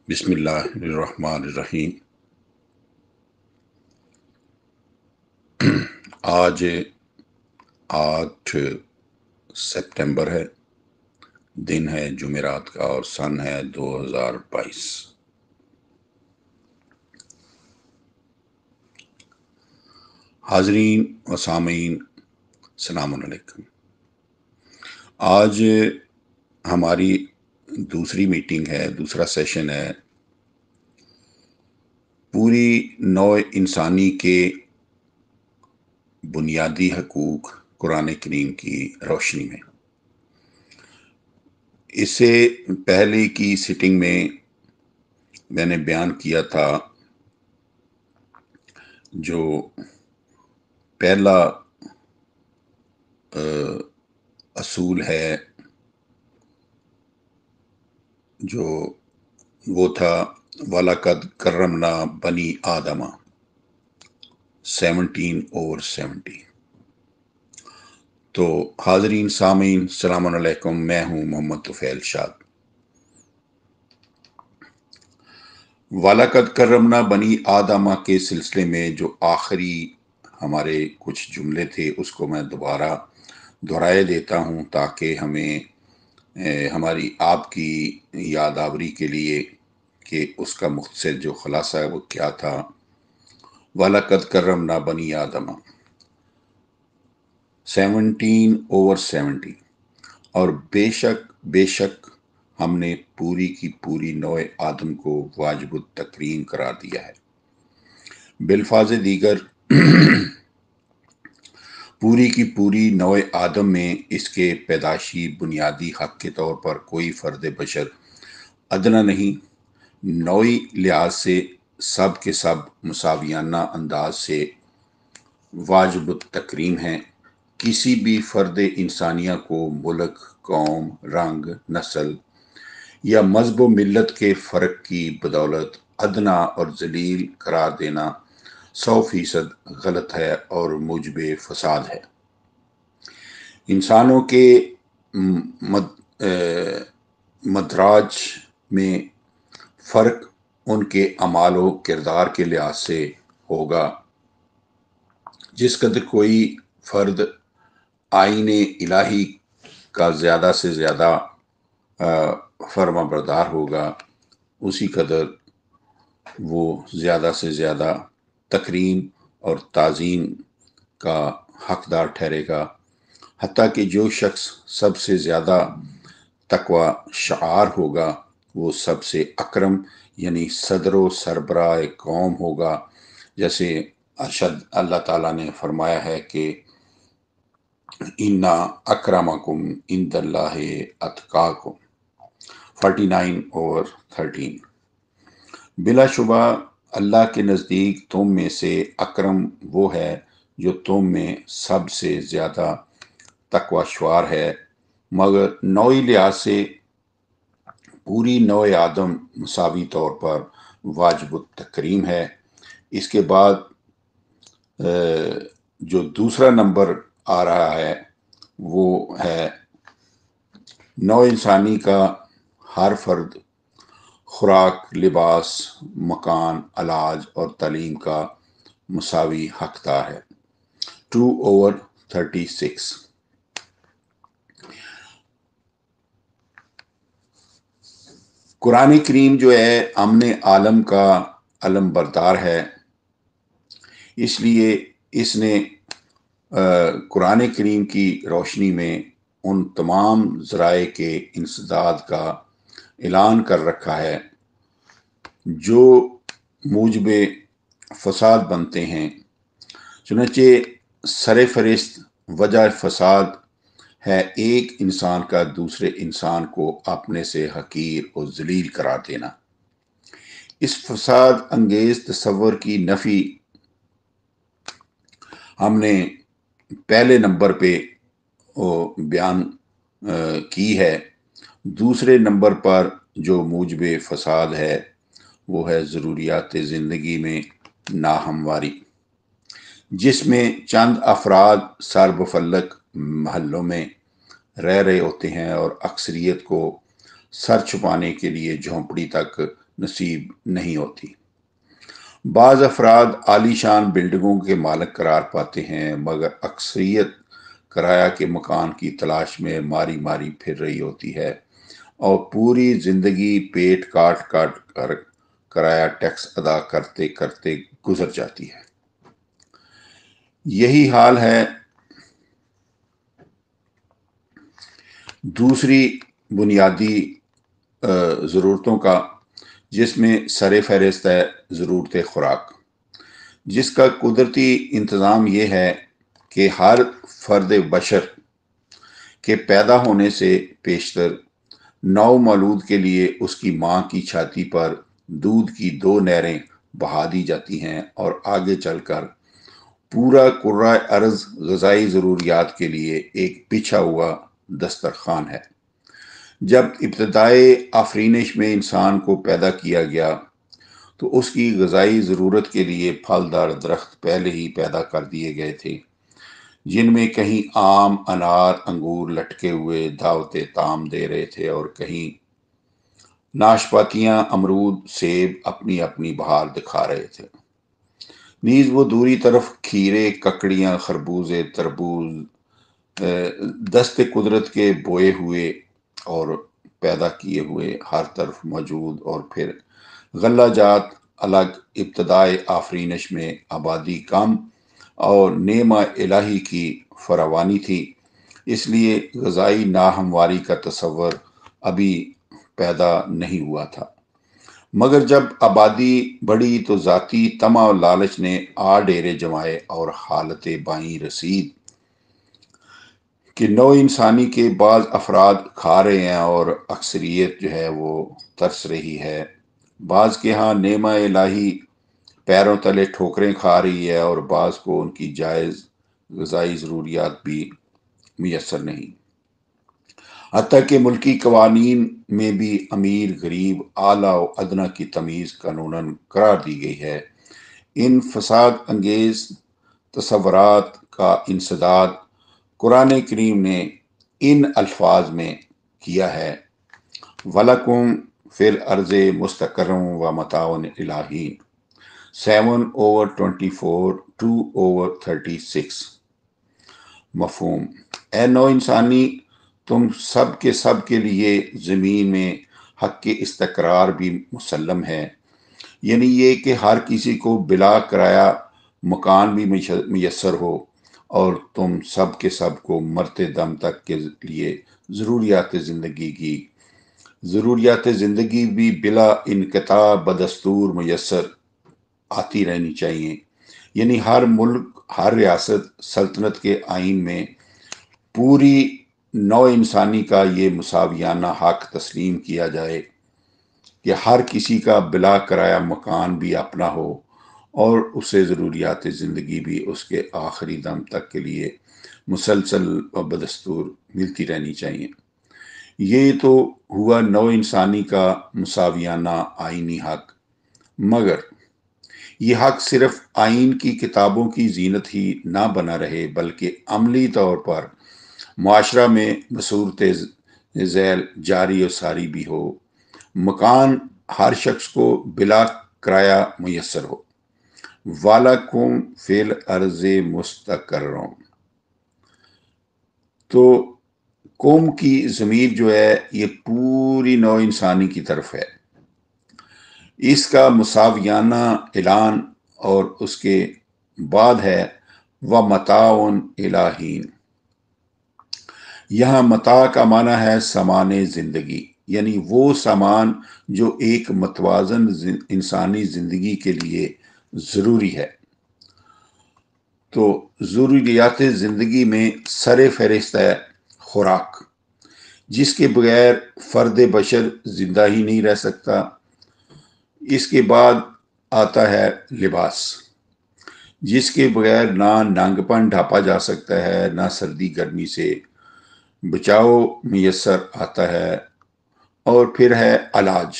بسم اللہ الرحمن الرحیم۔ آج 8 سپٹمبر ہے، دن ہے جمعرات کا اور سن ہے 2022۔ حاضرین و سامعین السلام علیکم۔ آج ہماری دوسری میٹنگ ہے، دوسرا سیشن ہے پوری نوع انسانی کے بنیادی حقوق قرآن کریم کی روشنی میں۔ اس سے پہلے کی سیٹنگ میں نے بیان کیا تھا جو پہلا اصول ہے جو وہ تھا وَلَقَدْ كَرَّمْنَا بَنِي آدَمَ 17/70۔ تو حاضرین سامعین السلام علیکم، میں ہوں محمد طفیل شاد۔ وَلَقَدْ كَرَّمْنَا بَنِي آدَمَ کے سلسلے میں جو آخری ہمارے کچھ جملے تھے اس کو میں دوبارہ دہرائے دیتا ہوں تاکہ ہمیں ہماری آپ کی یادآوری کے لیے کہ اس کا مختصر جو خلاصہ ہے وہ کیا تھا۔ وَلَقَدْ كَرَّمْنَا بَنِي آدَمَ 17/70، اور بے شک ہم نے پوری کی پوری نوع آدم کو واجب التکریم قرار دیا ہے۔ بالفاظ دیگر پوری کی پوری نوع آدم میں اس کے پیدائشی بنیادی حق کے طور پر کوئی فرد بشر ادنا نہیں، نوعی لحاظ سے سب کے سب مساویانہ انداز سے واجب التکریم ہیں۔ کسی بھی فرد انسانیہ کو ملک، قوم، رنگ، نسل یا مذہب و ملت کے فرق کی بدولت ادنا اور ذلیل قرار دینا 100% غلط ہے اور موجب فساد ہے۔ انسانوں کے مدراج میں فرق ان کے اعمال و کردار کے لحاظ سے ہوگا۔ جس قدر کوئی فرد آئین الہی کا زیادہ سے زیادہ فرما بردار ہوگا، اسی قدر وہ زیادہ سے زیادہ تکریم اور تعظیم کا حقدار ٹھہرے گا۔ حتیٰ کہ جو شخص سب سے زیادہ تقوی شعار ہوگا وہ سب سے اکرم یعنی صدر و سربراہ قوم ہوگا، جیسے ارشد اللہ تعالیٰ نے فرمایا ہے کہ اِنَّ اَكْرَمَكُمْ عِندَ اللہِ أَتْقَاكُمْ 49/13۔ بلا شبہ اللہ کے نزدیک تم میں سے اکرم وہ ہے جو تم میں سب سے زیادہ تقوی شعار ہے، مگر نوعی لحاظ سے پوری نوع آدم مساوی طور پر واجب التکریم ہے۔ اس کے بعد جو دوسرا نمبر آ رہا ہے وہ ہے نوع انسانی کا ہر فرد خوراک، لباس، مکان، علاج اور تعلیم کا مساوی حقدار ہے 2/36۔ قرآن کریم جو ہے امن عالم کا علم بردار ہے، اس لیے اس نے قرآن کریم کی روشنی میں ان تمام ذرائع کے انسداد کا اعلان کر رکھا ہے جو موجب فساد بنتے ہیں۔ چنانچہ سر فہرست وجہ فساد ہے ایک انسان کا دوسرے انسان کو اپنے سے حقیر اور ذلیل قرار دینا۔ اس فساد انگیز تصور کی نفی ہم نے پہلے نمبر پہ بیان کی ہے۔ دوسرے نمبر پر جو موجب فساد ہے وہ ہے ضروریات زندگی میں ناہمواری، جس میں چند افراد سربفلک محلوں میں رہ رہے ہوتے ہیں اور اکثریت کو سر چھپانے کے لیے جھونپڑی تک نصیب نہیں ہوتی۔ بعض افراد عالی شان بلڈنگوں کے مالک قرار پاتے ہیں، مگر اکثریت کرایہ کے مکان کی تلاش میں ماری ماری پھر رہی ہوتی ہے اور پوری زندگی پیٹ کاٹ کاٹ کر کرایہ ٹیکس ادا کرتے کرتے گزر جاتی ہے۔ یہی حال ہے دوسری بنیادی ضرورتوں کا، جس میں سر فہرست ہے ضرورت خوراک، جس کا قدرتی انتظام یہ ہے کہ ہر فرد بشر کے پیدا ہونے سے پیشتر نو مولود کے لیے اس کی ماں کی چھاتی پر دودھ کی 2 نہریں بہا دی جاتی ہیں، اور آگے چل کر پورا کرۂ ارض غذائی ضروریات کے لیے ایک بچھا ہوا دسترخوان ہے۔ جب ابتدائے آفرینش میں انسان کو پیدا کیا گیا تو اس کی غذائی ضرورت کے لیے پھلدار درخت پہلے ہی پیدا کر دیے گئے تھے، جن میں کہیں آم، انار، انگور لٹکے ہوئے دعوت طعام دے رہے تھے اور کہیں ناشپاتیاں، امرود، سیب اپنی اپنی بہار دکھا رہے تھے۔ نیز وہ دوری طرف کھیرے، ککڑیاں، خربوزے، تربوز، دست قدرت کے بوئے ہوئے اور پیدا کیے ہوئے ہر طرف موجود، اور پھر غلہ جات الگ۔ ابتدائے آفرینش میں آبادی کم اور نعمہ الہی کی فراوانی تھی، اس لیے غذائی ناہمواری کا تصور ابھی پیدا نہیں ہوا تھا۔ مگر جب آبادی بڑھی تو ذاتی طمع و لالچ نے ڈیرے جمائے اور حالت بائیں رسید کہ نو انسانی کے بعض افراد کھا رہے ہیں اور اکثریت جو ہے وہ ترس رہی ہے۔ بعض کے ہاں نعمہ الہی پیروں تلے ٹھوکریں کھا رہی ہے اور بعض کو ان کی جائز غذائی ضروریات بھی میسر نہیں۔ حتیٰ کہ ملکی قوانین میں بھی امیر غریب، اعلیٰ و ادنیٰ کی تمیز قانوناً قرار دی گئی ہے۔ ان فساد انگیز تصورات کا انسداد قرآن کریم نے ان الفاظ میں کیا ہے: وَلَكُمْ فِي الْأَرْضِ مُسْتَقَرٌّ وَمَتَاعٌ إِلَىٰ حِینٍ 7/24 2/36۔ مفہوم: اے نو انسانی، تم سب کے لیے زمین میں حق کے استقرار بھی مسلم ہے، یعنی یہ کہ ہر کسی کو بلا کرایہ مکان بھی میسر ہو، اور تم سب کو مرتے دم تک کے لیے ضروریات زندگی بھی بلا انقطاع بدستور میسر آتی رہنی چاہیے۔ یعنی ہر ملک، ہر ریاست، سلطنت کے آئین میں پوری نو انسانی کا یہ مساویانہ حق تسلیم کیا جائے کہ ہر کسی کا بلا کرایہ مکان بھی اپنا ہو اور اسے ضروریات زندگی بھی اس کے آخری دم تک کے لیے مسلسل و بدستور ملتی رہنی چاہیے۔ یہ تو ہوا نو انسانی کا مساویانہ آئینی حق، مگر یہ حق صرف آئین کی کتابوں کی زینت ہی نہ بنا رہے، بلکہ عملی طور پر معاشرہ میں بصورت ذیل جاری و ساری بھی ہو۔ مکان ہر شخص کو بلا کرایہ میسر ہو۔ وَلَكُمْ فِي الْأَرْضِ مُسْتَقَرٌّ۔ تو قوم کی ضمیر جو ہے یہ پوری نو انسانی کی طرف ہے۔ اس کا مساویانہ اعلان اور اس کے بعد ہے وَمَتَاعٌ إِلَىٰ حِینٍ۔ یہاں متاع کا معنی ہے سامان زندگی، یعنی وہ سامان جو ایک متوازن انسانی زندگی کے لیے ضروری ہے۔ تو ضروریات زندگی میں سر فہرست ہے خوراک، جس کے بغیر فرد بشر زندہ ہی نہیں رہ سکتا۔ اس کے بعد آتا ہے لباس، جس کے بغیر نہ ننگ پن ڈھانپا جا سکتا ہے، نہ سردی گرمی سے بچاؤ میسر آتا ہے، اور پھر ہے علاج۔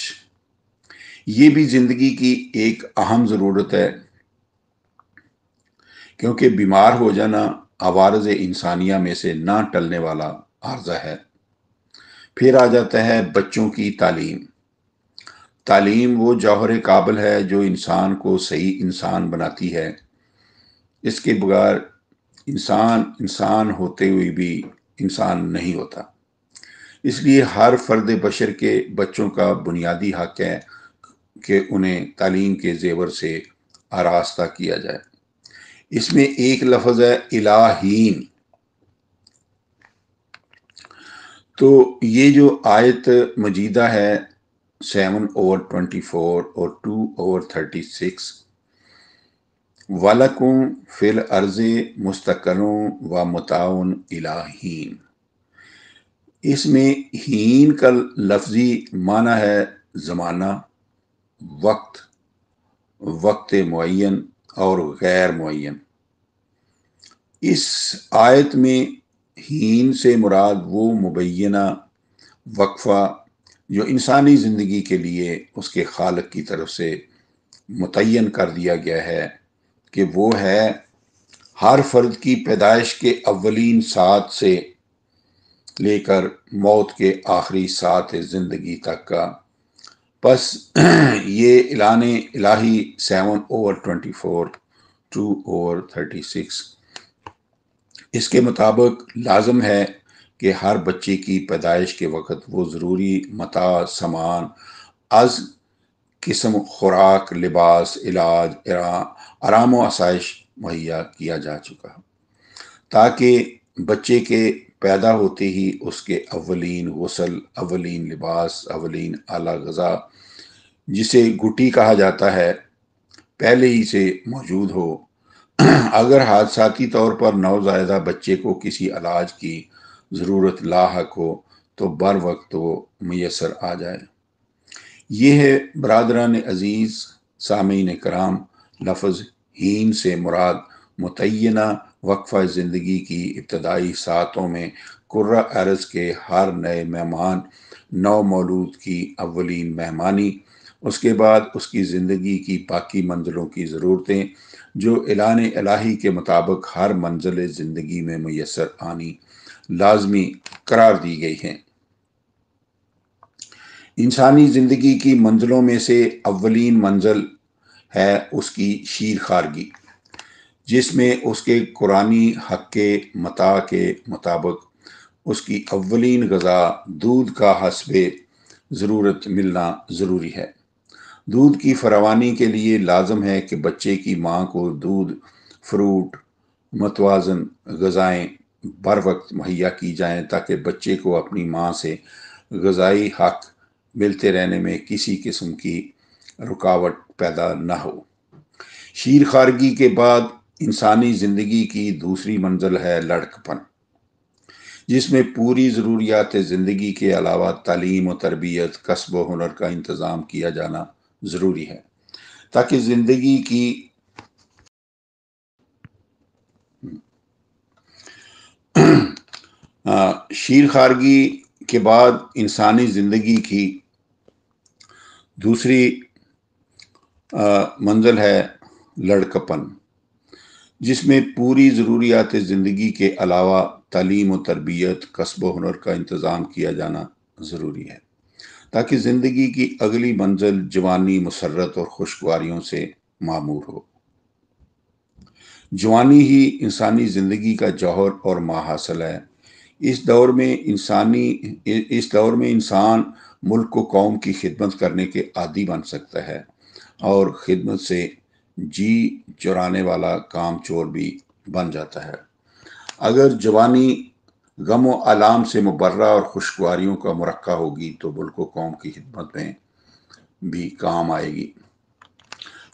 یہ بھی زندگی کی ایک اہم ضرورت ہے، کیونکہ بیمار ہو جانا عوارض انسانیہ میں سے نہ ٹلنے والا عارضہ ہے۔ پھر آ جاتا ہے بچوں کی تعلیم۔ تعلیم وہ جوہر قابل ہے جو انسان کو صحیح انسان بناتی ہے۔ اس کے بغیر انسان ہوتے ہوئے بھی انسان نہیں ہوتا۔ اس لیے ہر فرد بشر کے بچوں کا بنیادی حق ہے کہ انہیں تعلیم کے زیور سے آراستہ کیا جائے۔ اس میں ایک لفظ ہے الہین۔ تو یہ جو آیت مجیدہ ہے 7/24 اور 2/36، وَلَكُمْ فِي الْأَرْضِ مُسْتَقَرٌّ وَمَتَاعٌ إِلَىٰ حِینٍ، اس میں ہین کا لفظی معنی ہے زمانہ، وقت معین اور غیر معین۔ اس آیت میں ہین سے مراد وہ مبینہ وقفہ جو انسانی زندگی کے لیے اس کے خالق کی طرف سے متعین کر دیا گیا ہے، کہ وہ ہے ہر فرد کی پیدائش کے اولین ساعت سے لے کر موت کے آخری ساعت زندگی تک کا۔ پس یہ اعلان الہی 7/24 2/36 اس کے مطابق لازم ہے کہ ہر بچے کی پیدائش کے وقت وہ ضروری متاع سامان از قسم خوراک، لباس، علاج، آرام و آسائش مہیا کیا جا چکا، تاکہ بچے کے پیدا ہوتے ہی اس کے اولین غسل، اولین لباس، اولین اعلیٰ غذا جسے گٹی کہا جاتا ہے پہلے ہی سے موجود ہو۔ اگر حادثاتی طور پر نوزائیدہ بچے کو کسی علاج کی ضرورت لاحق ہو تو بر وقت وہ میسر آ جائے۔ یہ ہے برادران عزیز، سامعین کرام، لفظ ہین سے مراد متعینہ وقفہ زندگی کی ابتدائی ساعتوں میں کرۂ ارض کے ہر نئے مہمان، نو مولود کی اولین مہمانی، اس کے بعد اس کی زندگی کی باقی منزلوں کی ضرورتیں جو اعلان الہی کے مطابق ہر منزل زندگی میں میسر آنی لازمی قرار دی گئی ہیں۔ انسانی زندگی کی منزلوں میں سے اولین منزل ہے اس کی شیر خارگی، جس میں اس کے قرآنی حق متاع کے مطابق اس کی اولین غذا دودھ کا حسب ضرورت ملنا ضروری ہے۔ دودھ کی فراوانی کے لیے لازم ہے کہ بچے کی ماں کو دودھ، فروٹ، متوازن غذائیں بر وقت مہیا کی جائیں، تاکہ بچے کو اپنی ماں سے غذائی حق ملتے رہنے میں کسی قسم کی رکاوٹ پیدا نہ ہو۔ شیر خارگی کے بعد انسانی زندگی کی دوسری منزل ہے لڑکپن، جس میں پوری ضروریات زندگی کے علاوہ تعلیم و تربیت، کسب و ہنر کا انتظام کیا جانا ضروری ہے، تاکہ زندگی کی شیر خارگی کے بعد انسانی زندگی کی دوسری منزل ہے لڑکپن، جس میں پوری ضروریات زندگی کے علاوہ تعلیم و تربیت، کسب و ہنر کا انتظام کیا جانا ضروری ہے، تاکہ زندگی کی اگلی منزل جوانی، مسرت اور خوشگواریوں سے معمور ہو۔ جوانی ہی انسانی زندگی کا جوہر اور ماحصل ہے۔ اس دور میں انسان ملک و قوم کی خدمت کرنے کے عادی بن سکتا ہے، اور خدمت سے جی چرانے والا کام چور بھی بن جاتا ہے۔ اگر جوانی غم و آلام سے مبرہ اور خوشگواریوں کا مرقع ہوگی تو ملک و قوم کی خدمت میں بھی کام آئے گی۔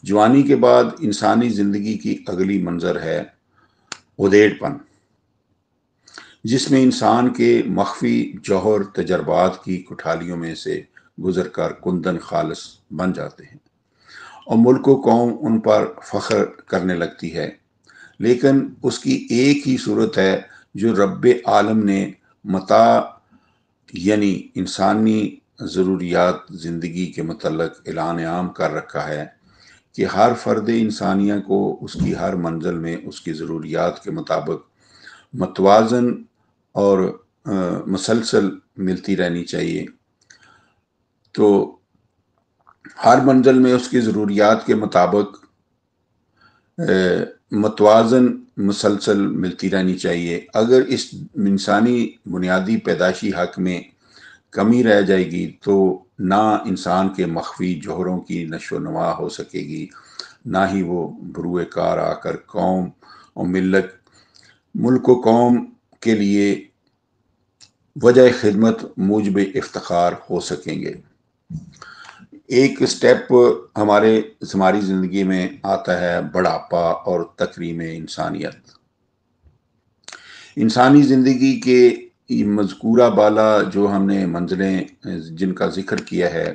جوانی کے بعد انسانی زندگی کی اگلی منظر ہے ادھیڑ پن، جس میں انسان کے مخفی جوہر تجربات کی کٹھالیوں میں سے گزر کر کندن خالص بن جاتے ہیں، اور ملک و قوم ان پر فخر کرنے لگتی ہے۔ لیکن اس کی ایک ہی صورت ہے جو رب عالم نے متاع یعنی انسانی ضروریات زندگی کے متعلق اعلان عام کر رکھا ہے، کہ ہر فرد انسانیہ کو اس کی ہر منزل میں اس کی ضروریات کے مطابق متوازن اور مسلسل ملتی رہنی چاہیے۔ تو ہر منزل میں اس کی ضروریات کے مطابق متوازن مسلسل ملتی رہنی چاہیے۔ اگر اس انسانی بنیادی پیدائشی حق میں کمی رہ جائے گی تو نہ انسان کے مخفی جوہروں کی نشو و نما ہو سکے گی، نہ ہی وہ بروئے کار آ کر قوم اور ملک و قوم کے لیے وجہ خدمت موجب افتخار ہو سکیں گے۔ ایک سٹیپ ہماری زندگی میں آتا ہے بڑھاپا اور تکریم انسانیت۔ انسانی زندگی کے مذکورہ بالا جو ہم نے منزلیں جن کا ذکر کیا ہے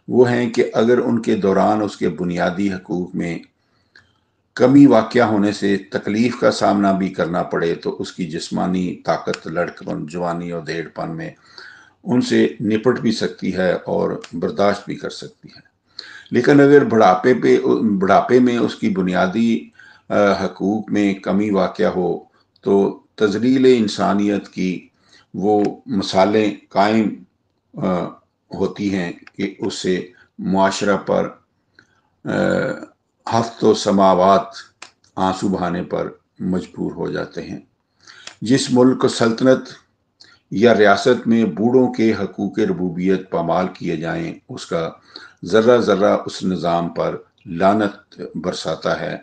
وہ ہیں کہ اگر ان کے دوران اس کے بنیادی حقوق میں کمی واقع ہونے سے تکلیف کا سامنا بھی کرنا پڑے تو اس کی جسمانی طاقت لڑکپن، جوانی اور دھیڑ پن میں ان سے نپٹ بھی سکتی ہے اور برداشت بھی کر سکتی ہے۔ لیکن اگر بڑھاپے میں اس کی بنیادی حقوق میں کمی واقع ہو تو تذلیل انسانیت کی وہ مثالیں قائم ہوتی ہیں کہ اس سے معاشرہ پر ہفت و سماوات آنسو بہانے پر مجبور ہو جاتے ہیں۔ جس ملک سلطنت یا ریاست میں بوڑھوں کے حقوق ربوبیت پامال کیے جائیں اس کا ذرہ ذرہ اس نظام پر لعنت برساتا ہے۔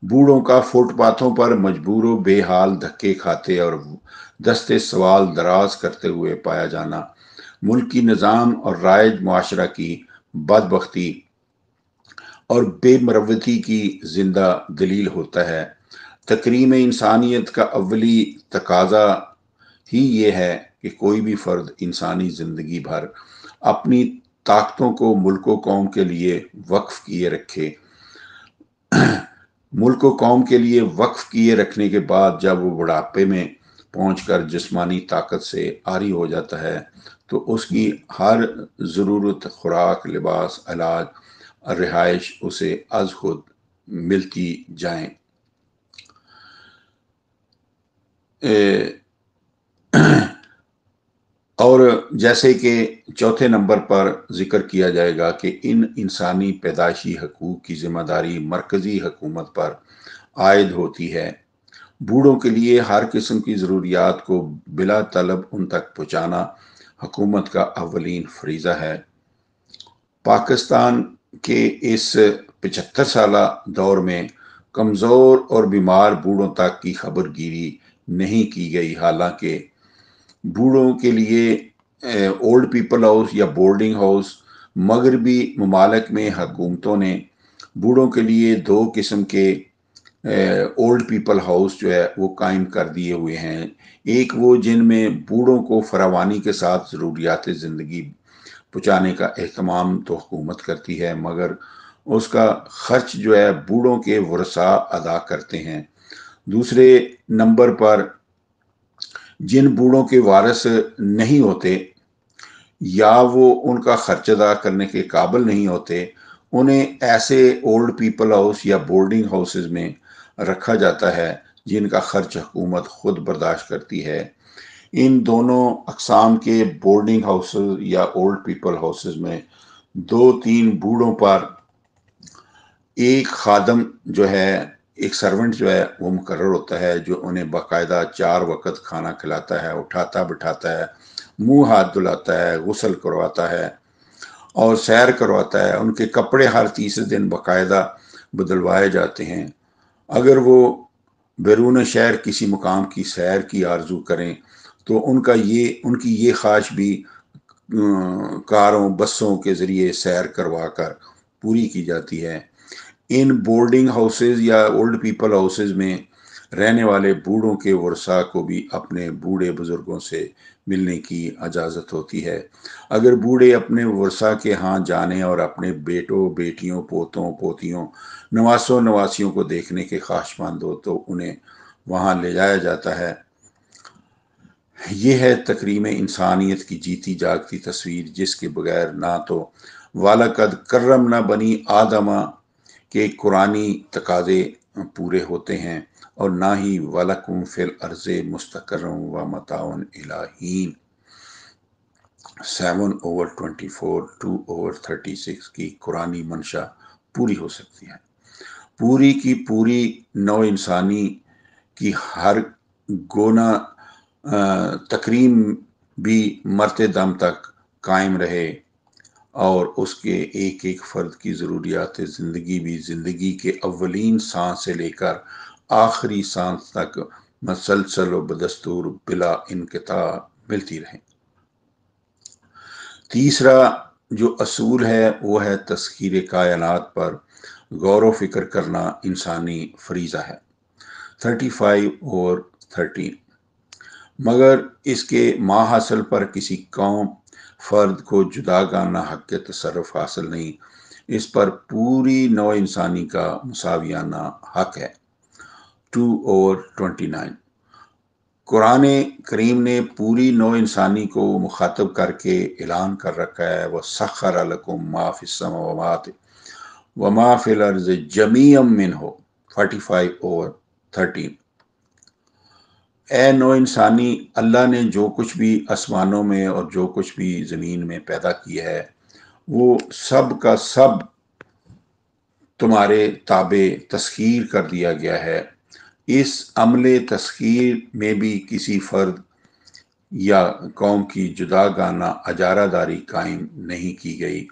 بوڑھوں کا فٹ پاتھوں پر مجبور و بے حال دھکے کھاتے اور دستے سوال دراز کرتے ہوئے پایا جانا ملکی نظام اور رائج معاشرہ کی بدبختی اور بے مروتی کی زندہ دلیل ہوتا ہے۔ تکریم انسانیت کا اولی تقاضا ہی یہ ہے کہ کوئی بھی فرد انسانی زندگی بھر اپنی طاقتوں کو ملک و قوم کے لیے وقف کیے رکھے۔ ملک و قوم کے لیے وقف کیے رکھنے کے بعد جب وہ بڑھاپے میں پہنچ کر جسمانی طاقت سے عاری ہو جاتا ہے تو اس کی ہر ضرورت، خوراک، لباس، علاج، رہائش اسے از خود ملتی جائیں۔ اور جیسے کہ چوتھے نمبر پر ذکر کیا جائے گا کہ ان انسانی پیدائشی حقوق کی ذمہ داری مرکزی حکومت پر عائد ہوتی ہے۔ بوڑھوں کے لیے ہر قسم کی ضروریات کو بلا طلب ان تک پہنچانا حکومت کا اولین فریضہ ہے۔ پاکستان کے اس 75 سالہ دور میں کمزور اور بیمار بوڑھوں تک کی خبر گیری نہیں کی گئی، حالانکہ بوڑھوں کے لیے اولڈ پیپل ہاؤس یا بورڈنگ ہاؤس مغربی ممالک میں حکومتوں نے بوڑھوں کے لیے 2 قسم کے اولڈ پیپل ہاؤس جو ہے وہ قائم کر دیے ہوئے ہیں۔ ایک وہ جن میں بوڑھوں کو فراوانی کے ساتھ ضروریات زندگی پہنچانے کا اہتمام تو حکومت کرتی ہے مگر اس کا خرچ جو ہے بوڑھوں کے ورثاء ادا کرتے ہیں۔ دوسرے نمبر پر جن بوڑھوں کے وارث نہیں ہوتے یا وہ ان کا خرچ ادا کرنے کے قابل نہیں ہوتے انہیں ایسے اولڈ پیپل ہاؤس یا بورڈنگ ہاؤسز میں رکھا جاتا ہے جن کا خرچ حکومت خود برداشت کرتی ہے۔ ان دونوں اقسام کے بورڈنگ ہاؤسز یا اولڈ پیپل ہاؤسز میں 2-3 بوڑھوں پر ایک خادم جو ہے، ایک سرونٹ جو ہے وہ مقرر ہوتا ہے جو انہیں باقاعدہ 4 وقت کھانا کھلاتا ہے، اٹھاتا بٹھاتا ہے، منہ ہاتھ دھلاتا ہے، غسل کرواتا ہے اور سیر کرواتا ہے۔ ان کے کپڑے ہر تیسرے دن باقاعدہ بدلوائے جاتے ہیں۔ اگر وہ بیرون شہر کسی مقام کی سیر کی آرزو کریں تو ان کی یہ خواہش بھی کاروں بسوں کے ذریعے سیر کروا کر پوری کی جاتی ہے۔ ان بورڈنگ ہاؤسز یا اولڈ پیپل ہاؤسز میں رہنے والے بوڑھوں کے ورثاء کو بھی اپنے بوڑھے بزرگوں سے ملنے کی اجازت ہوتی ہے۔ اگر بوڑھے اپنے ورثاء کے ہاں جانے اور اپنے بیٹوں، بیٹیوں، پوتوں، پوتیوں، نواسوں، نواسیوں کو دیکھنے کے خواہشمند ہو تو انہیں وہاں لے جایا جاتا ہے۔ یہ ہے تکریم انسانیت کی جیتی جاگتی تصویر جس کے بغیر نہ تو وَلَقَدْ كَرَّمْنَا بَنِي آدَمَ کے قرآنی تقاضے پورے ہوتے ہیں اور نہ ہی وَلَكُمْ فِي الْأَرْضِ مُسْتَقَرٌّ وَمَتَاعٌ إِلَىٰ حِینٍ۔ 7/24 2/36 کی قرآنی منشا پوری ہو سکتی ہے۔ پوری کی پوری نو انسانی کی ہر گونا تکریم بھی مرتے دم تک قائم رہے، اور اس کے ایک ایک فرد کی ضروریات زندگی بھی زندگی کے اولین سانس سے لے کر آخری سانس تک مسلسل و بدستور بلا انقطاع ملتی رہے۔ تیسرا جو اصول ہے وہ ہے تسخیر کائنات پر غور و فکر کرنا انسانی فریضہ ہے، 35/13۔ مگر اس کے ما حاصل پر کسی قوم فرد کو جداگانہ حق کے تصرف حاصل نہیں، اس پر پوری نوع انسانی کا مساویانہ حق ہے، 2/29۔ قرآن کریم نے پوری نوع انسانی کو مخاطب کر کے اعلان کر رکھا ہے، وَسَخَّرَ لَكُم مَّا فِي السَّمَاوَاتِ وَمَا فِي الْأَرْضِ جَمِيعًا مِّنْهُ، 45/13۔ اے نو انسانی، اللہ نے جو کچھ بھی آسمانوں میں اور جو کچھ بھی زمین میں پیدا کیا ہے وہ سب کا سب تمہارے تابع تسخیر کر دیا گیا ہے۔ اس عمل تسخیر میں بھی کسی فرد یا قوم کی جداگانہ اجارہ داری قائم نہیں کی گئی۔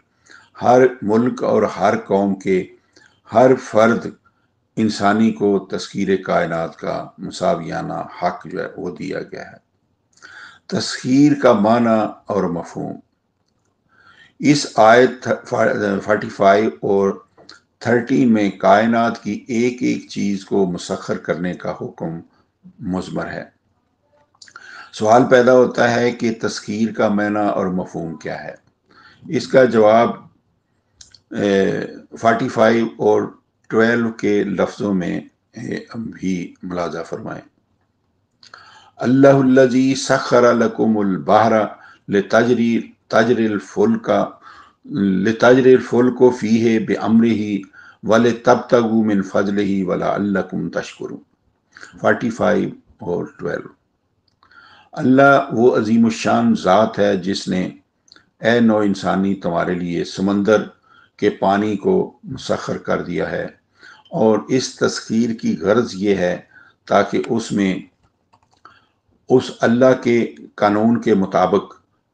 ہر ملک اور ہر قوم کے ہر فرد انسانی کو تسخیر کائنات کا مساویانہ حق جو ہے وہ دیا گیا ہے۔ تسخیر کا معنی اور مفہوم، اس آیت 45 اور 13 میں کائنات کی ایک ایک چیز کو مسخر کرنے کا حکم مضمر ہے۔ سوال پیدا ہوتا ہے کہ تسخیر کا معنی اور مفہوم کیا ہے؟ اس کا جواب 45 اور 12 کے لفظوں میں بھی ملاحظہ فرمائیں۔ اللہ الذی سخر لکم البحر لتجری الفلک فیہ بامرہ ولتبتغوا من فضلہ ولعلکم تشکرون، 45 اور 12۔ اللہ وہ عظیم الشان ذات ہے جس نے اے نو انسانی تمہارے لیے سمندر کے پانی کو مسخر کر دیا ہے، اور اس تسخیر کی غرض یہ ہے تاکہ اس میں اس اللہ کے قانون کے مطابق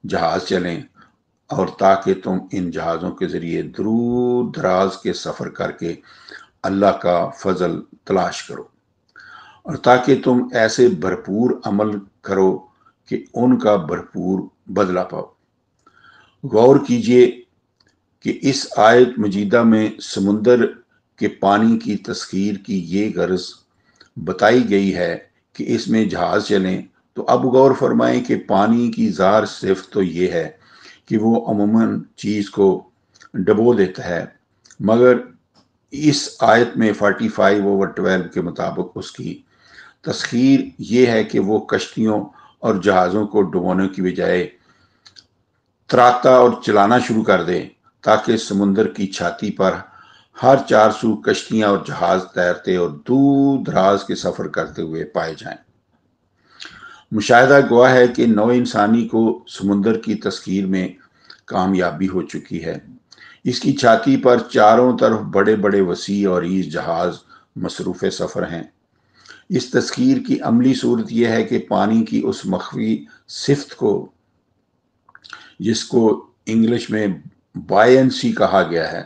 جہاز چلیں، اور تاکہ تم ان جہازوں کے ذریعے دور دراز کے سفر کر کے اللہ کا فضل تلاش کرو، اور تاکہ تم ایسے بھرپور عمل کرو کہ ان کا بھرپور بدلہ پاؤ۔ غور کیجئے کہ اس آیت مجیدہ میں سمندر کے پانی کی تسخیر کی یہ غرض بتائی گئی ہے کہ اس میں جہاز چلیں، تو اب غور فرمائیں کہ پانی کی ظاہر صفت تو یہ ہے کہ وہ عموماً چیز کو ڈبو دیتا ہے، مگر اس آیت میں 45/12 کے مطابق اس کی تسخیر یہ ہے کہ وہ کشتیوں اور جہازوں کو ڈبونے کی بجائے تراتا اور چلانا شروع کر دے، تاکہ سمندر کی چھاتی پر ہر 4 سو کشتیاں اور جہاز تیرتے اور دور دراز کے سفر کرتے ہوئے پائے جائیں۔ مشاہدہ گواہ ہے کہ نوع انسانی کو سمندر کی تسخیر میں کامیابی ہو چکی ہے۔ اس کی چھاتی پر چاروں طرف بڑے بڑے وسیع اور عریض جہاز مصروف سفر ہیں۔ اس تسخیر کی عملی صورت یہ ہے کہ پانی کی اس مخفی صفت کو، جس کو انگلش میں بائنسی کہا گیا ہے،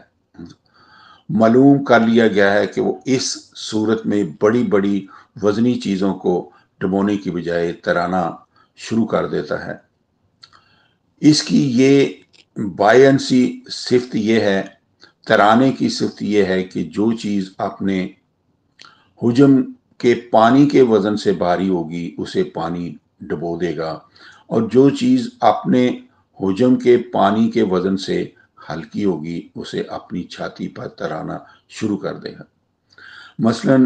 معلوم کر لیا گیا ہے کہ وہ اس صورت میں بڑی بڑی وزنی چیزوں کو ڈبونے کی بجائے تیرانا شروع کر دیتا ہے۔ اس کی یہ بائنسی صفت یہ ہے، تیرانے کی صفت یہ ہے کہ جو چیز اپنے حجم کے پانی کے وزن سے بھاری ہوگی اسے پانی ڈبو دے گا، اور جو چیز اپنے حجم کے پانی کے وزن سے ہلکی ہوگی اسے اپنی چھاتی پر تیرانا شروع کر دے گا۔ مثلا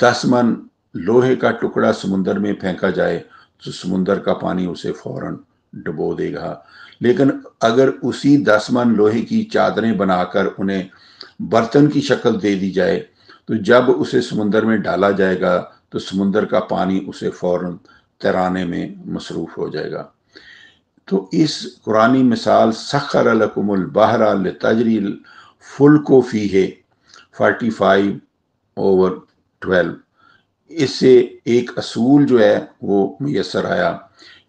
10 من لوہے کا ٹکڑا سمندر میں پھینکا جائے تو سمندر کا پانی اسے فوراً ڈبو دے گا، لیکن اگر اسی 10 من لوہے کی چادریں بنا کر انہیں برتن کی شکل دے دی جائے تو جب اسے سمندر میں ڈالا جائے گا تو سمندر کا پانی اسے فوراً تیرانے میں مصروف ہو جائے گا۔ تو اس قرآنی مثال سخر لکم البحر لتجری الفلک فیہ 45/12، اس سے ایک اصول جو ہے وہ میسر آیا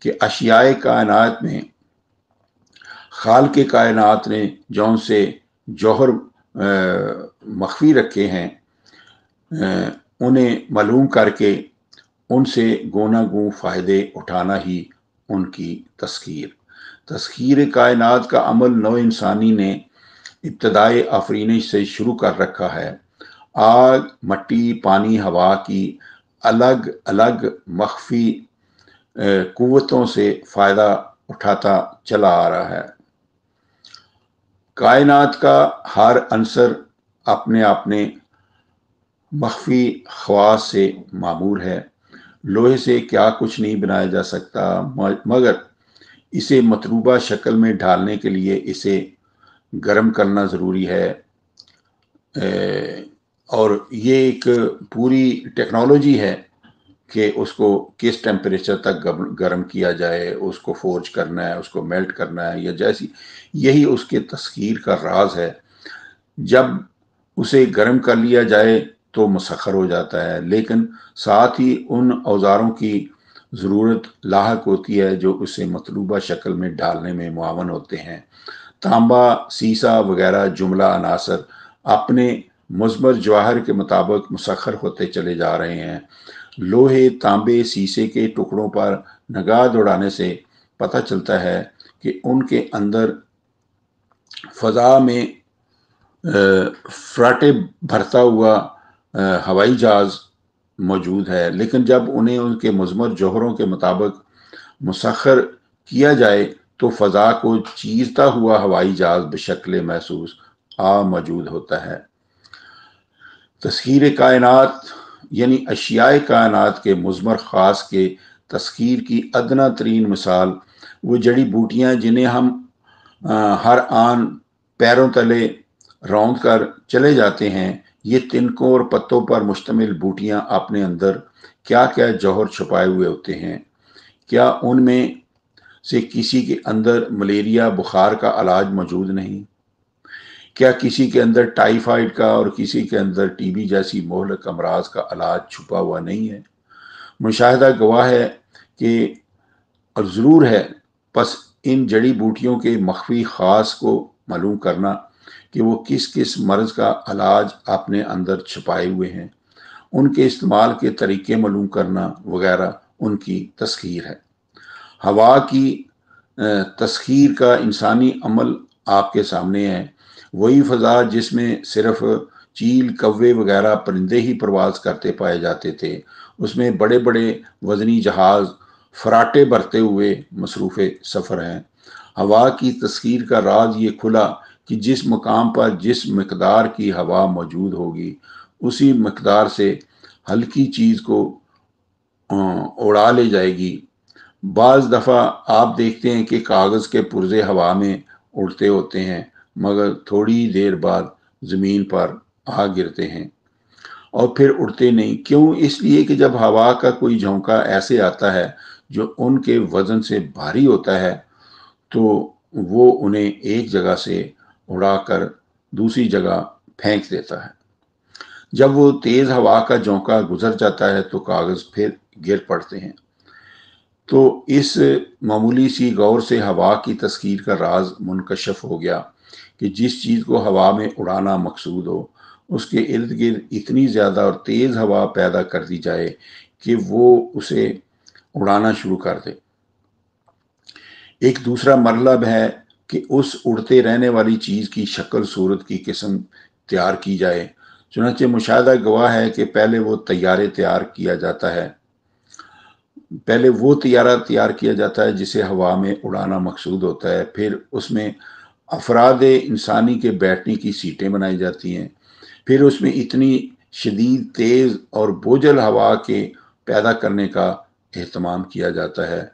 کہ اشیاء کائنات میں خالق کائنات نے جون سے جوہر مخفی رکھے ہیں انہیں معلوم کر کے ان سے گونا گوں فائدے اٹھانا ہی ان کی تسخیر کائنات کا عمل نو انسانی نے ابتدائے آفرینش سے شروع کر رکھا ہے۔ آگ، مٹی، پانی، ہوا کی الگ الگ مخفی قوتوں سے فائدہ اٹھاتا چلا آ رہا ہے۔ کائنات کا ہر عنصر اپنے اپنے مخفی خواص سے معمور ہے۔ لوہے سے کیا کچھ نہیں بنایا جا سکتا، مگر اسے مطلوبہ شکل میں ڈھالنے کے لیے اسے گرم کرنا ضروری ہے، اور یہ ایک پوری ٹیکنالوجی ہے کہ اس کو کس ٹیمپریچر تک گرم کیا جائے، اس کو فورج کرنا ہے، اس کو میلٹ کرنا ہے، یا جیسی یہی اس کے تسخیر کا راز ہے۔ جب اسے گرم کر لیا جائے تو مسخر ہو جاتا ہے، لیکن ساتھ ہی ان اوزاروں کی ضرورت لاحق ہوتی ہے جو اسے مطلوبہ شکل میں ڈالنے میں معاون ہوتے ہیں۔ تانبا، سیسا وغیرہ جملہ عناصر اپنے مثمر جواہر کے مطابق مسخر ہوتے چلے جا رہے ہیں۔ لوہے، تانبے، سیسے کے ٹکڑوں پر نگاہ دوڑانے سے پتہ چلتا ہے کہ ان کے اندر فضا میں فراٹے بھرتا ہوا ہوائی جہاز موجود ہے، لیکن جب انہیں ان کے مضمر جوہروں کے مطابق مسخر کیا جائے تو فضا کو چیرتا ہوا ہوائی جہاز بشکل محسوس موجود ہوتا ہے۔ تسخیر کائنات یعنی اشیاء کائنات کے مضمر خاص کے تسخیر کی ادنا ترین مثال وہ جڑی بوٹیاں جنہیں ہم ہر آن پیروں تلے روند کر چلے جاتے ہیں۔ یہ تنکوں اور پتوں پر مشتمل بوٹیاں اپنے اندر کیا کیا جوہر چھپائے ہوئے ہوتے ہیں۔ کیا ان میں سے کسی کے اندر ملیریا بخار کا علاج موجود نہیں؟ کیا کسی کے اندر ٹائیفائڈ کا اور کسی کے اندر ٹی بی جیسی مہلک امراض کا علاج چھپا ہوا نہیں ہے؟ مشاہدہ گواہ ہے کہ اور ضرور ہے، پس ان جڑی بوٹیوں کے مخفی خاص کو معلوم کرنا کہ وہ کس کس مرض کا علاج اپنے اندر چھپائے ہوئے ہیں، ان کے استعمال کے طریقے معلوم کرنا وغیرہ ان کی تسخیر ہے۔ ہوا کی تسخیر کا انسانی عمل آپ کے سامنے ہے۔ وہی فضا جس میں صرف چیل، کوے وغیرہ پرندے ہی پرواز کرتے پائے جاتے تھے، اس میں بڑے بڑے وزنی جہاز فراٹے بھرتے ہوئے مصروف سفر ہیں۔ ہوا کی تسخیر کا راز یہ کھلا کہ جس مقام پر جس مقدار کی ہوا موجود ہوگی، اسی مقدار سے ہلکی چیز کو اڑا لے جائے گی۔ بعض دفعہ آپ دیکھتے ہیں کہ کاغذ کے پرزے ہوا میں اڑتے ہوتے ہیں، مگر تھوڑی دیر بعد زمین پر آ گرتے ہیں اور پھر اڑتے نہیں۔ کیوں؟ اس لیے کہ جب ہوا کا کوئی جھونکا ایسے آتا ہے جو ان کے وزن سے بھاری ہوتا ہے تو وہ انہیں ایک جگہ سے اڑا کر دوسری جگہ پھینک دیتا ہے۔ جب وہ تیز ہوا کا جھونکا گزر جاتا ہے تو کاغذ پھر گر پڑتے ہیں۔ تو اس معمولی سی غور سے ہوا کی تسخیر کا راز منکشف ہو گیا کہ جس چیز کو ہوا میں اڑانا مقصود ہو، اس کے ارد گرد اتنی زیادہ اور تیز ہوا پیدا کر دی جائے کہ وہ اسے اڑانا شروع کر دے۔ ایک دوسرا مطلب ہے کہ اس اڑتے رہنے والی چیز کی شکل، صورت کی قسم تیار کی جائے۔ چنانچہ مشاہدہ گواہ ہے کہ پہلے وہ طیارہ تیار کیا جاتا ہے جسے ہوا میں اڑانا مقصود ہوتا ہے، پھر اس میں افراد انسانی کے بیٹھنے کی سیٹیں بنائی جاتی ہیں، پھر اس میں اتنی شدید، تیز اور بوجھل ہوا کے پیدا کرنے کا اہتمام کیا جاتا ہے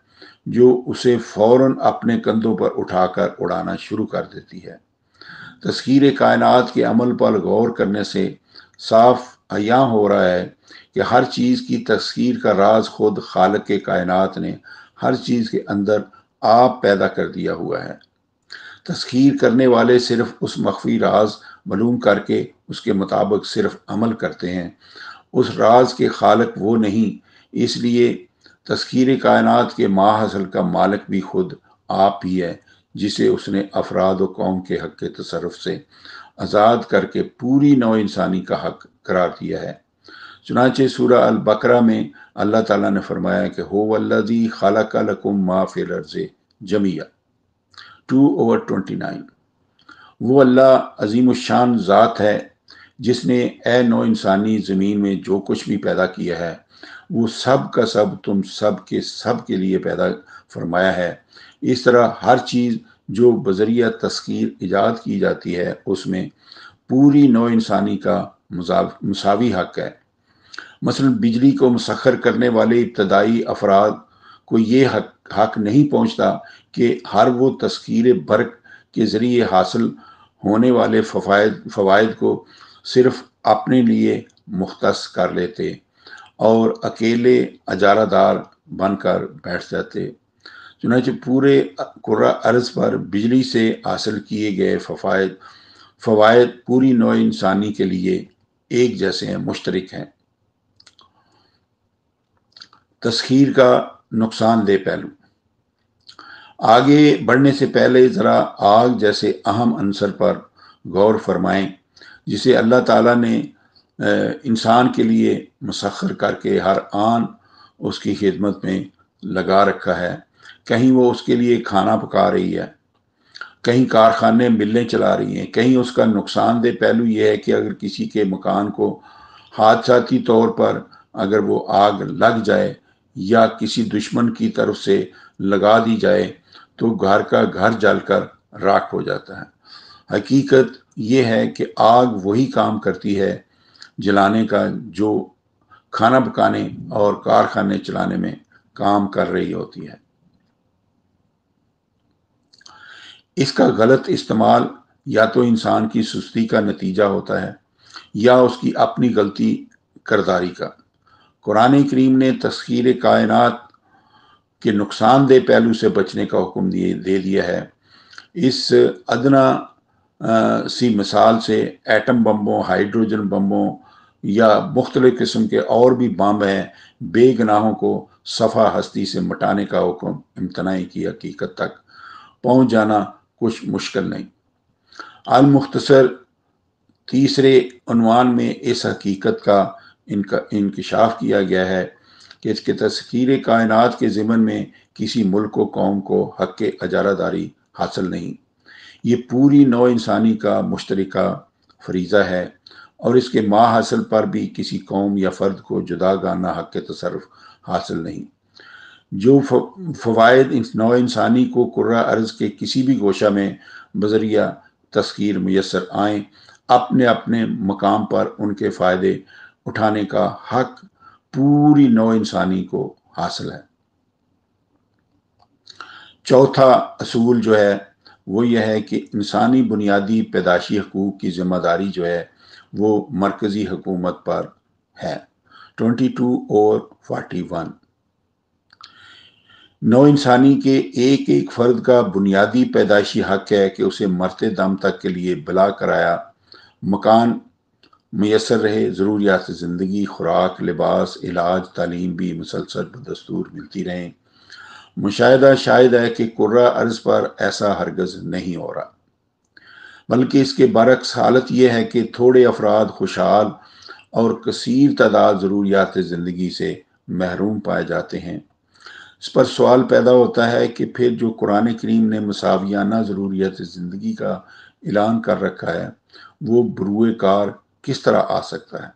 جو اسے فوراً اپنے کندھوں پر اٹھا کر اڑانا شروع کر دیتی ہے۔ تسخیر کائنات کے عمل پر غور کرنے سے صاف عیاں ہو رہا ہے کہ ہر چیز کی تسخیر کا راز خود خالق کائنات نے ہر چیز کے اندر آپ پیدا کر دیا ہوا ہے۔ تسخیر کرنے والے صرف اس مخفی راز معلوم کر کے اس کے مطابق صرف عمل کرتے ہیں۔ اس راز کے خالق وہ نہیں، اس لیے تسخیر کائنات کے ماحصل کا مالک بھی خود آپ ہی ہے، جسے اس نے افراد و قوم کے حق کے تصرف سے آزاد کر کے پوری نوع انسانی کا حق قرار دیا ہے۔ چنانچہ سورہ البقرہ میں اللہ تعالیٰ نے فرمایا کہ هو الذی خلق لکم ما فی الارض جمیعا 2/29۔ وہ اللہ عظیم الشان ذات ہے جس نے اے نو انسانی زمین میں جو کچھ بھی پیدا کیا ہے وہ سب کا سب تم سب کے لیے پیدا فرمایا ہے۔ اس طرح ہر چیز جو بذریعہ تسخیر ایجاد کی جاتی ہے اس میں پوری نوع انسانی کا مساوی حق ہے۔ مثلا بجلی کو مسخر کرنے والے ابتدائی افراد کو یہ حق نہیں پہنچتا کہ ہر وہ تسخیر برق کے ذریعے حاصل ہونے والے فوائد کو صرف اپنے لیے مختص کر لیتے اور اکیلے اجارہ دار بن کر بیٹھ جاتے۔ چنانچہ پورے کرۂ ارض پر بجلی سے حاصل کیے گئے فوائد پوری نوع انسانی کے لیے ایک جیسے ہیں، مشترک ہیں۔ تسخیر کا نقصان دہ پہلو۔ آگے بڑھنے سے پہلے ذرا آگ جیسے اہم عنصر پر غور فرمائیں جسے اللہ تعالیٰ نے انسان کے لیے مسخر کر کے ہر آن اس کی خدمت میں لگا رکھا ہے۔ کہیں وہ اس کے لیے کھانا پکا رہی ہے، کہیں کارخانے ملیں چلا رہی ہیں، کہیں اس کا نقصان دہ پہلو یہ ہے کہ اگر کسی کے مکان کو حادثاتی طور پر اگر وہ آگ لگ جائے یا کسی دشمن کی طرف سے لگا دی جائے تو گھر کا گھر جل کر راکھ ہو جاتا ہے۔ حقیقت یہ ہے کہ آگ وہی کام کرتی ہے جلانے کا جو کھانا پکانے اور کارخانے چلانے میں کام کر رہی ہوتی ہے۔ اس کا غلط استعمال یا تو انسان کی سستی کا نتیجہ ہوتا ہے یا اس کی اپنی غلطی کرداری کا۔ قرآن کریم نے تسخیر کائنات کے نقصان دہ پہلو سے بچنے کا حکم دے دیا ہے۔ اس ادنا سی مثال سے ایٹم بمبوں، ہائیڈروجن بمبوں یا مختلف قسم کے اور بھی بم ہیں، بے گناہوں کو صفحہ ہستی سے مٹانے کا حکم امتناعی کی حقیقت تک پہنچ جانا کچھ مشکل نہیں۔ المختصر تیسرے عنوان میں اس حقیقت کا انکشاف کیا گیا ہے کہ اس کے تسخیر کائنات کے ضمن میں کسی ملک و قوم کو حق اجارہ داری حاصل نہیں۔ یہ پوری نوع انسانی کا مشترکہ فریضہ ہے اور اس کے ماحصل پر بھی کسی قوم یا فرد کو جداگانہ حق تصرف حاصل نہیں۔ جو فوائد نوع انسانی کو کرۂ ارض کے کسی بھی گوشہ میں بذریعہ تسخیر میسر آئیں، اپنے اپنے مقام پر ان کے فائدے اٹھانے کا حق پوری نوع انسانی کو حاصل ہے۔ چوتھا اصول جو ہے وہ یہ ہے کہ انسانی بنیادی پیدائشی حقوق کی ذمہ داری جو ہے وہ مرکزی حکومت پر ہے۔ 22 اور 41۔ نوع انسانی کے ایک ایک فرد کا بنیادی پیدائشی حق ہے کہ اسے مرتے دم تک کے لیے بلا کرایہ مکان میسر رہے، ضروریات زندگی، خوراک، لباس، علاج، تعلیم بھی مسلسل بدستور ملتی رہیں۔ مشاہدہ شاہد ہے کہ کرۂ ارض پر ایسا ہرگز نہیں ہو رہا، بلکہ اس کے برعکس حالت یہ ہے کہ تھوڑے افراد خوشحال اور کثیر تعداد ضروریات زندگی سے محروم پائے جاتے ہیں۔ اس پر سوال پیدا ہوتا ہے کہ پھر جو قرآن کریم نے مساویانہ ضروریات زندگی کا اعلان کر رکھا ہے وہ بروئے کار کس طرح آ سکتا ہے؟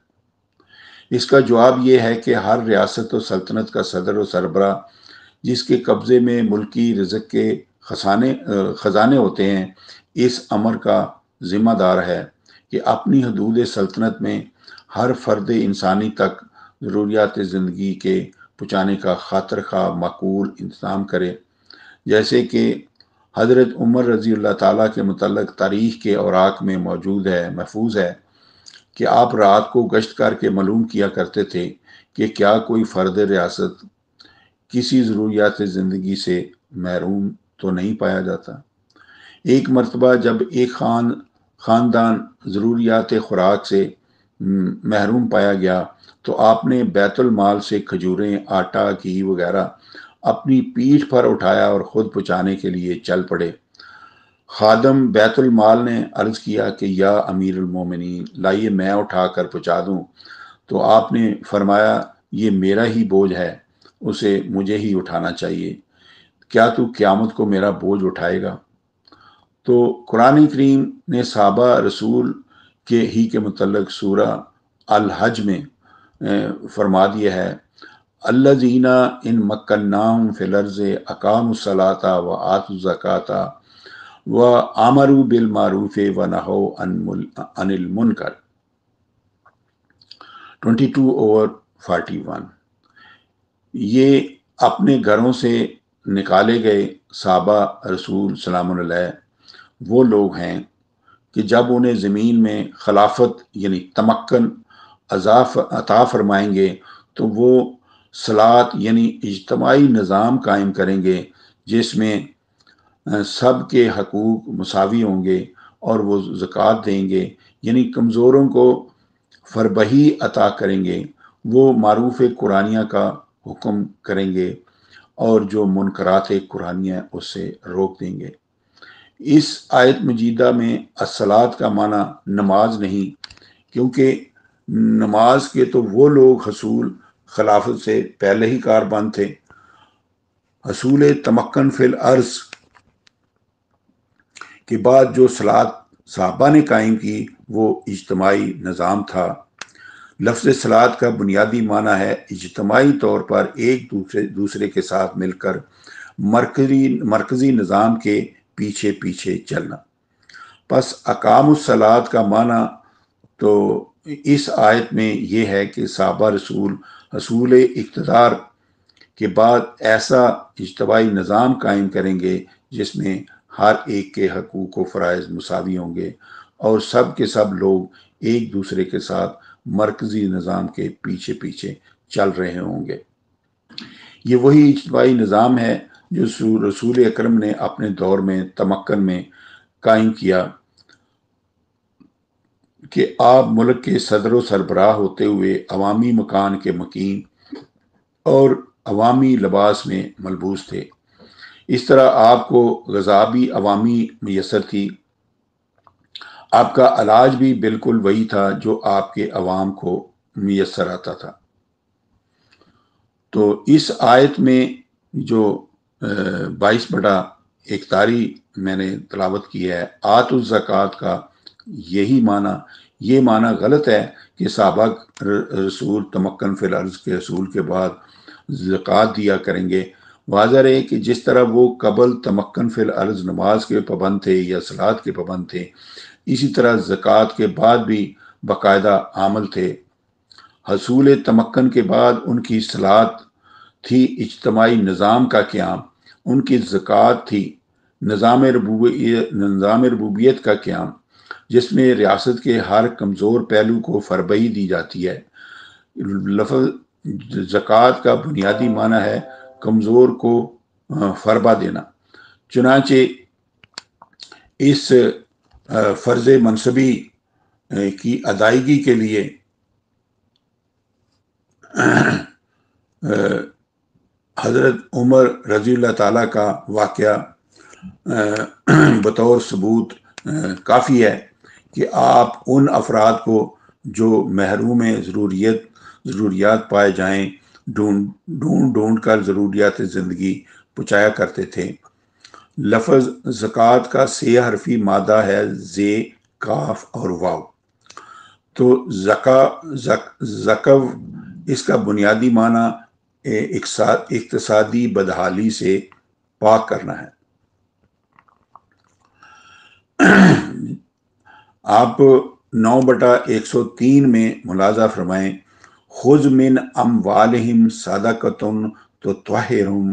اس کا جواب یہ ہے کہ ہر ریاست و سلطنت کا صدر و سربراہ جس کے قبضے میں ملکی رزق کے خزانے ہوتے ہیں اس امر کا ذمہ دار ہے کہ اپنی حدود سلطنت میں ہر فرد انسانی تک ضروریات زندگی کے پہنچانے کا خاطر خواہ معقول انتظام کرے۔ جیسے کہ حضرت عمر رضی اللہ تعالیٰ کے متعلق تاریخ کے اوراق میں موجود ہے، محفوظ ہے کہ آپ رات کو گشت کر کے معلوم کیا کرتے تھے کہ کیا کوئی فرد ریاست کسی ضروریات زندگی سے محروم تو نہیں پایا جاتا۔ ایک مرتبہ جب ایک خاندان ضروریات خوراک سے محروم پایا گیا تو آپ نے بیت المال سے کھجوریں، آٹا، گھی وغیرہ اپنی پیٹھ پر اٹھایا اور خود پہنچانے کے لیے چل پڑے۔ خادم بیت المال نے عرض کیا کہ یا امیر المومنین، لائیے میں اٹھا کر پہنچا دوں۔ تو آپ نے فرمایا یہ میرا ہی بوجھ ہے، اسے مجھے ہی اٹھانا چاہیے، کیا تو قیامت کو میرا بوجھ اٹھائے گا؟ تو قرآن کریم نے صحابہ رسول کے متعلق سورہ الحج میں فرما دیا ہے، الذین ان مکناہم فی الارض اقاموا الصلاۃ وآتوا الزکاۃ وآمروا بالمعروف ونہوا عن المنکر 22/41۔ یہ اپنے گھروں سے نکالے گئے صحابہ رسول سلام علیہ وہ لوگ ہیں کہ جب انہیں زمین میں خلافت یعنی تمکن عطا فرمائیں گے تو وہ صلاۃ یعنی اجتماعی نظام قائم کریں گے جس میں سب کے حقوق مساوی ہوں گے، اور وہ زکوٰۃ دیں گے یعنی کمزوروں کو فربہی عطا کریں گے، وہ معروف قرآنیہ کا حکم کریں گے اور جو منکرات قرآنیہ اس سے روک دیں گے۔ اس آیت مجیدہ میں الصلاۃ کا معنی نماز نہیں، کیونکہ نماز کے تو وہ لوگ حصول خلافت سے پہلے ہی کاربند تھے۔ حصول تمکن فی الارض کے بعد جو صلاۃ صحابہ نے قائم کی وہ اجتماعی نظام تھا۔ لفظ صلاۃ کا بنیادی معنی ہے اجتماعی طور پر ایک دوسرے کے ساتھ مل کر مرکزی نظام کے پیچھے پیچھے چلنا۔ پس اقام الصلاۃ کا معنی تو اس آیت میں یہ ہے کہ صحابہ رسول حصول اقتدار کے بعد ایسا اجتماعی نظام قائم کریں گے جس میں ہر ایک کے حقوق و فرائض مساوی ہوں گے اور سب کے سب لوگ ایک دوسرے کے ساتھ مرکزی نظام کے پیچھے پیچھے چل رہے ہوں گے۔ یہ وہی اجتماعی نظام ہے جو رسول اکرم نے اپنے دور میں تمکن میں قائم کیا کہ آپ ملک کے صدر و سربراہ ہوتے ہوئے عوامی مکان کے مقیم اور عوامی لباس میں ملبوس تھے۔ اس طرح آپ کو غذا بھی عوامی میسر تھی، آپ کا علاج بھی بالکل وہی تھا جو آپ کے عوام کو میسر آتا تھا۔ تو اس آیت میں جو 22/41 میں نے تلاوت کی ہے، آتوا الزکوٰۃ کا یہی معنی، یہ معنی غلط ہے کہ صحابہ رسول تمکن فی الارض کے حصول کے بعد زکوٰۃ دیا کریں گے۔ واضح ہے کہ جس طرح وہ قبل تمکن فی الارض نماز کے پابند تھے یا صلاۃ کے پابند تھے، اسی طرح زکوٰۃ کے بعد بھی باقاعدہ عمل تھے۔ حصول تمکن کے بعد ان کی صلاۃ تھی اجتماعی نظام کا قیام، ان کی زکوٰۃ تھی نظام ربوبیت کا قیام، جس میں ریاست کے ہر کمزور پہلو کو فربہی دی جاتی ہے۔ لفظ زکوٰۃ کا بنیادی معنی ہے کمزور کو فربہ دینا۔ چنانچہ اس فرض منصبی کی ادائیگی کے لیے حضرت عمر رضی اللہ تعالیٰ کا واقعہ بطور ثبوت کافی ہے کہ آپ ان افراد کو جو محروم ضروریات پائے جائیں ڈھونڈ کر ضروریات زندگی پہنچایا کرتے تھے۔ لفظ زکوٰۃ کا 6 حرفی مادہ ہے زے، کاف اور واو۔ تو زکو اس کا بنیادی معنی اقتصادی بدحالی سے پاک کرنا ہے۔ آپ 9/103 میں ملاحظہ فرمائیں، خذ من اموالہم صدقۃ تطہرہم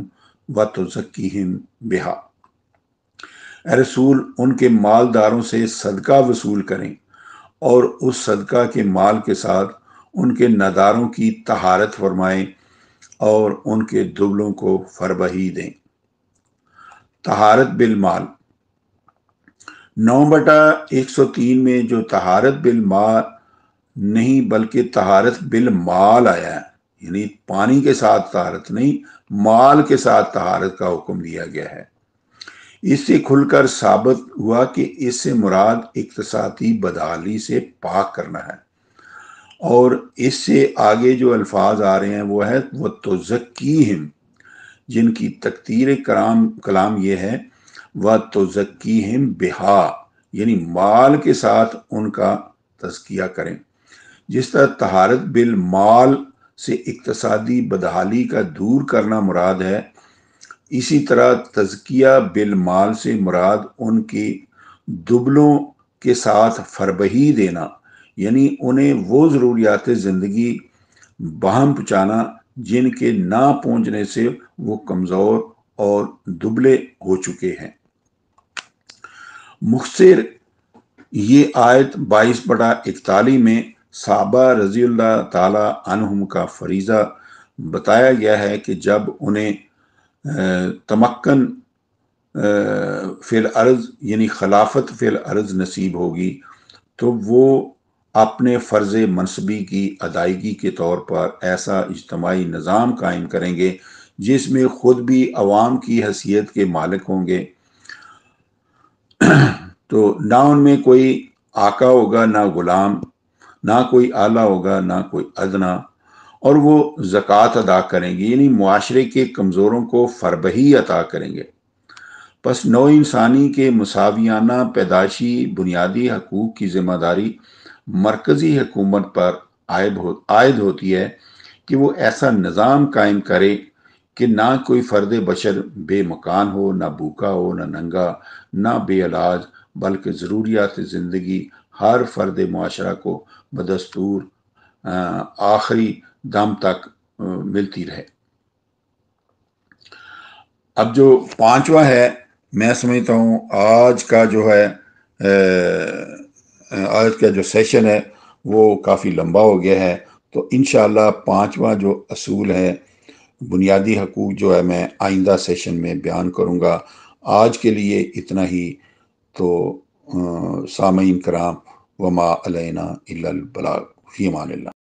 وتزکیہم بہا۔ اے رسول، ان کے مالداروں سے صدقہ وصول کریں اور اس صدقہ کے مال کے ساتھ ان کے ناداروں کی طہارت فرمائیں اور ان کے دبلوں کو فربہی دیں۔ طہارت بالمال 9/103 میں جو طہارت بالمال نہیں بلکہ طہارت بالمال آیا ہے، یعنی پانی کے ساتھ طہارت نہیں، مال کے ساتھ طہارت کا حکم دیا گیا ہے۔ اس سے کھل کر ثابت ہوا کہ اس سے مراد اقتصادی بدحالی سے پاک کرنا ہے، اور اس سے آگے جو الفاظ آ رہے ہیں وہ ہے وَتُزَكِّيهِمْ، جن کی تقدیر کلام یہ ہے وَتُزَكِّيهِمْ بِهَا، یعنی مال کے ساتھ ان کا تزکیہ کریں۔ جس طرح طہارت بالمال سے اقتصادی بدحالی کا دور کرنا مراد ہے، اسی طرح تزکیہ بالمال سے مراد ان کی دبلوں کے ساتھ فربہی دینا، یعنی انہیں وہ ضروریات زندگی بہم پہنچانا جن کے نہ پہنچنے سے وہ کمزور اور دبلے ہو چکے ہیں۔ مختصر یہ آیت 22/41 میں صحابہ رضی اللہ تعالی عنہم کا فریضہ بتایا گیا ہے کہ جب انہیں تمکن فی الارض یعنی خلافت فی الارض نصیب ہوگی تو وہ اپنے فرض منصبی کی ادائیگی کے طور پر ایسا اجتماعی نظام قائم کریں گے جس میں خود بھی عوام کی حیثیت کے مالک ہوں گے، تو نہ ان میں کوئی آقا ہوگا نہ غلام، نہ کوئی اعلیٰ ہوگا نہ کوئی ادنا، اور وہ زکوٰۃ ادا کریں گے، یعنی معاشرے کے کمزوروں کو فربہی عطا کریں گے۔ پس نوع انسانی کے مساویانہ پیدائشی بنیادی حقوق کی ذمہ داری مرکزی حکومت پر عائد ہوتی ہے کہ وہ ایسا نظام قائم کرے کہ نہ کوئی فرد بشر بے مکان ہو، نہ بھوکا ہو، نہ ننگا، نہ بے علاج، بلکہ ضروریات زندگی ہر فرد معاشرہ کو بدستور آخری دم تک ملتی رہے۔ اب جو 5واں ہے، میں سمجھتا ہوں آج کا جو ہے آج کا جو سیشن ہے وہ کافی لمبا ہو گیا ہے، تو انشاءاللہ 5واں جو اصول ہے بنیادی حقوق جو ہے میں آئندہ سیشن میں بیان کروں گا۔ آج کے لیے اتنا ہی، تو سامعین کرام وما علینا الا البلاغ، فی امان اللہ۔